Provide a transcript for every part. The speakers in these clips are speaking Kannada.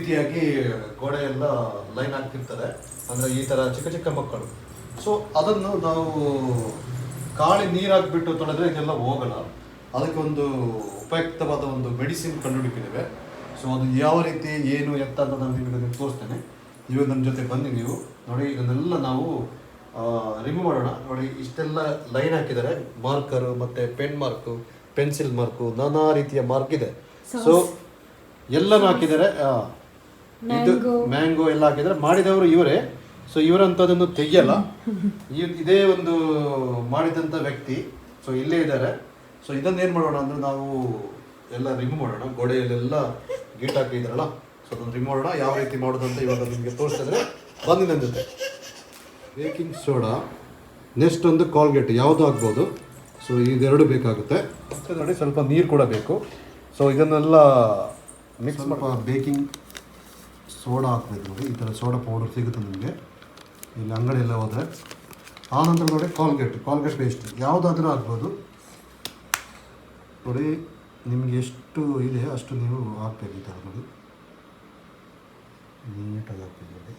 ರೀತಿಯಾಗಿ ಗೋಡೆ ಎಲ್ಲ ಲೈನ್ ಆಗ್ತಿರ್ತದೆ, ಅಂದರೆ ಈ ಥರ ಚಿಕ್ಕ ಚಿಕ್ಕ ಮಕ್ಕಳು. ಸೊ ಅದನ್ನು ನಾವು ಖಾಲಿ ನೀರು ಹಾಕ್ಬಿಟ್ಟು ತೊಳೆದ್ರೆ ಇದೆಲ್ಲ ಹೋಗಲ್ಲ. ಅದಕ್ಕೆ ಒಂದು ಉಪಯುಕ್ತವಾದ ಒಂದು ಮೆಡಿಸಿನ್ ಕಂಡುಹಿಡಿದಿದ್ದೇವೆ. ಸೊ ಅದು ಯಾವ ರೀತಿ ಏನು ಎತ್ತ ಅಂತ ನಾನು ನಿಮಗೆ ತೋರಿಸ್ತೇನೆ. ಇವಾಗ ನನ್ನ ಜೊತೆ ಬನ್ನಿ ನೀವು ನೋಡಿ. ಇದನ್ನೆಲ್ಲ ನಾವು ರಿಮೂವ್ ಮಾಡೋಣ. ನೋಡಿ ಇಷ್ಟೆಲ್ಲ ಲೈನ್ ಹಾಕಿದ್ದಾರೆ, ಮಾರ್ಕರು ಮತ್ತು ಪೆನ್ ಮಾರ್ಕು, ಪೆನ್ಸಿಲ್ ಮಾರ್ಕು, ನಾನಾ ರೀತಿಯ ಮಾರ್ಕ್ ಇದೆ. ಸೊ ಎಲ್ಲನೂ ಹಾಕಿದ್ದಾರೆ. ಇದು ಮ್ಯಾಂಗೋ ಎಲ್ಲ ಹಾಕಿದ್ದಾರೆ. ಮಾಡಿದವರು ಇವರೇ. ಸೊ ಇವರಂಥದ್ದನ್ನು ತೆಗಿಯಲ್ಲ. ಇದೇ ಒಂದು ಮಾಡಿದಂಥ ವ್ಯಕ್ತಿ. ಸೊ ಇಲ್ಲೇ ಇದ್ದಾರೆ. ಸೊ ಇದನ್ನೇನು ಮಾಡೋಣ ಅಂದರೆ ನಾವು ಎಲ್ಲ ರಿಮೂವ್ ಮಾಡೋಣ. ಗೋಡೆಯಲ್ಲೆಲ್ಲ ಗೀಟ್ ಹಾಕಿದ್ದಾರಲ್ಲ, ಸೊ ಅದನ್ನು ರಿಮೂವ್ ಮಾಡೋಣ. ಯಾವ ರೀತಿ ಮಾಡೋದು ಅಂತ ಇವಾಗ ನಿಮಗೆ ತೋರಿಸಿದ್ರೆ ಬಂದು ನನ್ನ ಜೊತೆ. ಬೇಕಿಂಗ್ ಸೋಡಾ, ನೆಕ್ಸ್ಟ್ ಒಂದು ಕಾಲ್ಗೇಟ್ ಯಾವುದು ಆಗ್ಬೋದು. ಸೊ ಇದೆರಡು ಬೇಕಾಗುತ್ತೆ. ಮತ್ತು ನೋಡಿ ಸ್ವಲ್ಪ ನೀರು ಕೂಡ ಬೇಕು. ಸೊ ಇದನ್ನೆಲ್ಲ ಮಿಕ್ಸ್ ಸ್ವಲ್ಪ ಬೇಕಿಂಗ್ ಸೋಡಾ ಹಾಕಬೇಕು. ನೋಡಿ ಈ ಥರ ಸೋಡಾ ಪೌಡರ್ ಸಿಗುತ್ತೆ ನಿಮಗೆ ಇಲ್ಲಿ ಅಂಗಡಿ ಎಲ್ಲ ಹೋದರೆ. ಆನಂತರ ನೋಡಿ ಕಾಲ್ಗೇಟ್ ಪೇಸ್ಟ್ ಯಾವುದಾದ್ರೂ ಆಗ್ಬೋದು. ನೋಡಿ ನಿಮಗೆ ಎಷ್ಟು ಇದೆ ಅಷ್ಟು ನೀವು ಹಾಕ್ಬೇಕು. ಈ ಥರ ನೋಡಿ ನೀಟಾಗಿ ಹಾಕ್ಬೇಕು. ನೋಡಿ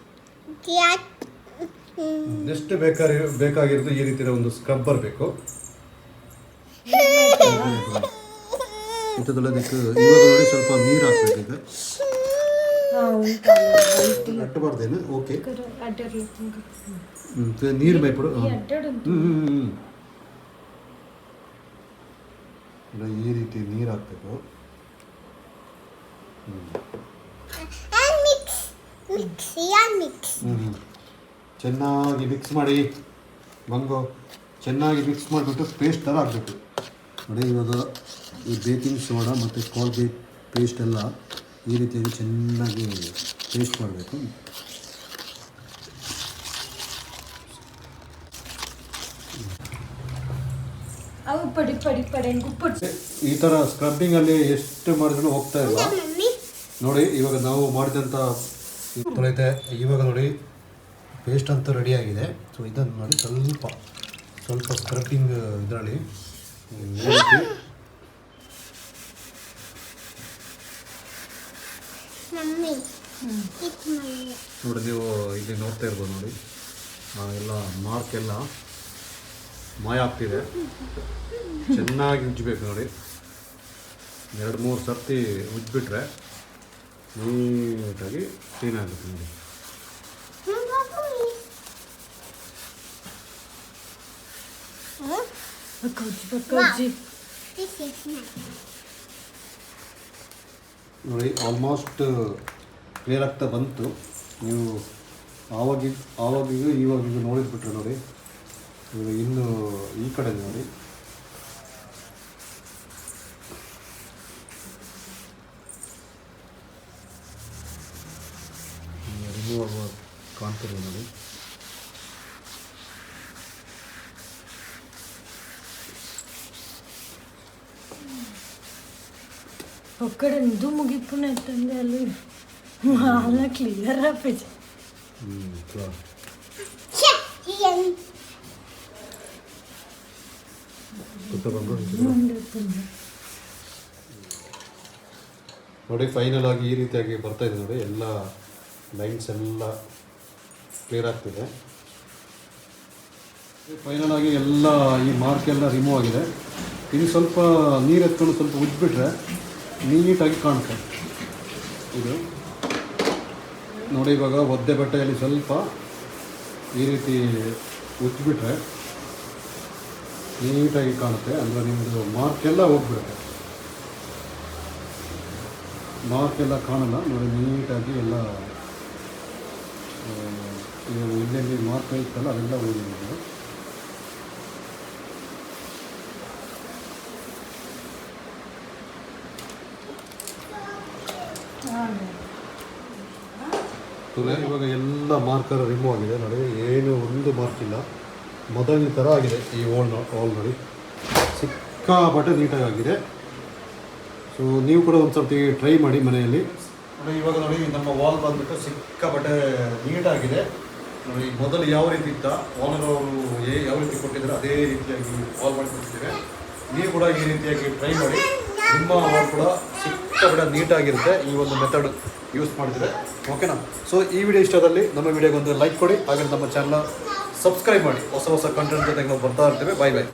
ನೆಕ್ಸ್ಟ್ ಬೇಕಾಗಿರೋದು ಈ ರೀತಿಯ ಒಂದು ಸ್ಕ್ರಬ್ಬರ್ ಬೇಕು. ಇಂಥದ್ದಕ್ಕೆ ಇವಾಗ ನೋಡಿ ಸ್ವಲ್ಪ ನೀರು ಹಾಕ್ಬೇಕು. ಅಟ್ಟಬಾರ್ದೇನು? ಓಕೆ, ನೀರು ಬೇಯ್ಬಿಡು. ಈ ರೀತಿ ನೀರು ಹಾಕ್ಬೇಕು. ಚೆನ್ನಾಗಿ ಮಿಕ್ಸ್ ಮಾಡಿ ಮಂಗೋ, ಚೆನ್ನಾಗಿ ಮಿಕ್ಸ್ ಮಾಡಿಬಿಟ್ಟು ಪೇಸ್ಟ್ ಥರ ಹಾಕಬೇಕು. ನೋಡಿ ಇವಾಗ ಈ ಬೇಕಿಂಗ್ ಸೋಡಾ ಮತ್ತು ಕಾಲ್ಗೇಟ್ ಪೇಸ್ಟ್ ಎಲ್ಲ ಈ ರೀತಿಯಾಗಿ ಚೆನ್ನಾಗಿ ಪೇಸ್ಟ್ ಮಾಡಬೇಕು. ಈ ಥರ ಸ್ಕ್ರಬ್ಬಿಂಗಲ್ಲಿ ಎಷ್ಟು ಮಾಡಿದ್ರು ಹೋಗ್ತಾ ಇಲ್ಲ. ನೋಡಿ ಇವಾಗ ನಾವು ಮಾಡಿದಂಥ ತೊಳೆತೆ. ಇವಾಗ ನೋಡಿ ಪೇಸ್ಟ್ ಅಂತೂ ರೆಡಿಯಾಗಿದೆ. ಸೊ ಇದನ್ನು ನೋಡಿ ಸ್ವಲ್ಪ ಸ್ಕ್ರಬ್ಬಿಂಗ್ ಇದರಲ್ಲಿ ನೋಡಿ ನೀವು ಇಲ್ಲಿ ನೋಡ್ತಾ ಇರ್ಬೋದು. ನೋಡಿ ಎಲ್ಲ ಮಾರ್ಕ್ ಎಲ್ಲ ಮಾಯ ಆಗ್ತಿದೆ. ಚೆನ್ನಾಗಿ ಉಜ್ಜಬೇಕು. ನೋಡಿ 2-3 ಸರ್ತಿ ಉಜ್ಜಿಬಿಟ್ರೆ ನೀಟಾಗಿ ಕ್ಲೀನ್ ಆಗುತ್ತೆ. ನೋಡಿ ನೋಡಿ ಆಲ್ಮೋಸ್ಟ್ ಕ್ಲಿಯರ್ ಆಗ್ತಾ ಬಂತು. ನೀವು ಆವಾಗಿಗೂ ಇವಾಗಿಗೂ ನೋಡಿದ್ಬಿಟ್ರೆ ನೋಡಿ ಇನ್ನು ಈ ಕಡೆ ನೋಡಿ ರಿಮೂವ್ ಆಗುವ ಕಾಣ್ತಿದೆ. ನೋಡಿ ఒక్కడందు ముగిపోయినట్టుంది వాళ్ళు వాళ్ళ క్లియర్ ఆపేసి ನೋಡಿ ಫೈನಲ್ ಆಗಿ ಈ ರೀತಿಯಾಗಿ ಬರ್ತಾ ಇದೆ. ನೋಡಿ ಎಲ್ಲ ಲೈನ್ಸ್ ಎಲ್ಲ ಕ್ಲಿಯರ್ ಆಗ್ತಿದೆ. ಫೈನಲ್ ಆಗಿ ಎಲ್ಲ ಈ ಮಾರ್ಕ್ ಎಲ್ಲ ರಿಮೂವ್ ಆಗಿದೆ. ಇನ್ನು ಸ್ವಲ್ಪ ನೀರು ಎತ್ಕೊಂಡು ಸ್ವಲ್ಪ ಉಜ್ಜಿಬಿಟ್ರೆ ನೀಟಾಗಿ ಕಾಣುತ್ತೆ. ಇದು ನೋಡಿ ಇವಾಗ ಒದ್ದೆ ಬಟ್ಟೆಯಲ್ಲಿ ಸ್ವಲ್ಪ ಈ ರೀತಿ ಉಜ್ಜಿಬಿಟ್ರೆ ನೀಟಾಗಿ ಕಾಣುತ್ತೆ. ಅಂದರೆ ನಿಮ್ಮದು ಮಾರ್ಕೆಲ್ಲ ಹೋಗ್ಬಿಡುತ್ತೆ. ಮಾರ್ಕೆಲ್ಲ ಕಾಣಲ್ಲ. ನೋಡಿ ನೀಟಾಗಿ ಎಲ್ಲ ಎಲ್ಲೆಲ್ಲಿ ಮಾರ್ಕ್ ಇತ್ತಲ್ಲ ಅದೆಲ್ಲ ಹೋಗಿದೆ. ಇವಾಗ ಎಲ್ಲ ಮಾರ್ಕರ್ ರಿಮೂವ್ ಆಗಿದೆ. ನೋಡಿ ಏನು ಒಂದು ಮಾರ್ಕ್ ಇಲ್ಲ, ಮೊದಲನೇ ಥರ ಆಗಿದೆ. ಈ ವಾಲ್ ನೋಡಿ ಸಿಕ್ಕಾಪಟ್ಟೆ ನೀಟಾಗಿ ಆಗಿದೆ. ಸೊ ನೀವು ಕೂಡ ಒಂದು ಸರ್ತಿ ಟ್ರೈ ಮಾಡಿ ಮನೆಯಲ್ಲಿ. ನೋಡಿ ಇವಾಗ ನೋಡಿ ನಮ್ಮ ವಾಲ್ ಬಂದ್ಬಿಟ್ಟು ಸಿಕ್ಕಾಪಟ್ಟೆ ನೀಟಾಗಿದೆ. ನೋಡಿ ಮೊದಲು ಯಾವ ರೀತಿ ಇತ್ತ ಓನರ್ ಅವರು ಯಾವ ರೀತಿ ಕೊಟ್ಟಿದ್ದಾರೆ ಅದೇ ರೀತಿಯಾಗಿ ವಾಲ್ ಮಾಡಿಕೊಟ್ಟಿದ್ದೇವೆ. ನೀವು ಕೂಡ ಈ ರೀತಿಯಾಗಿ ಟ್ರೈ ಮಾಡಿ. ನಿಮ್ಮ ವಾಲ್ ಕೂಡ ಸಿಕ್ಕಾಬಿಡ ನೀಟಾಗಿರುತ್ತೆ ಈ ಒಂದು ಮೆಥಡ್ ಯೂಸ್ ಮಾಡಿದರೆ. ಓಕೆನಾ? ಸೊ ಈ ವಿಡಿಯೋ ಇಷ್ಟದಲ್ಲಿ ನಮ್ಮ ವಿಡಿಯೋಗೊಂದು ಲೈಕ್ ಕೊಡಿ, ಹಾಗೆ ನಮ್ಮ ಚಾನಲ್ ಸಬ್ಸ್ಕ್ರೈಬ್ ಮಾಡಿ. ಹೊಸ ಹೊಸ ಕಂಟೆಂಟ್ ಜೊತೆಗೆ ನಾವು ಬರ್ತಾ ಇರ್ತೇವೆ. Bye bye.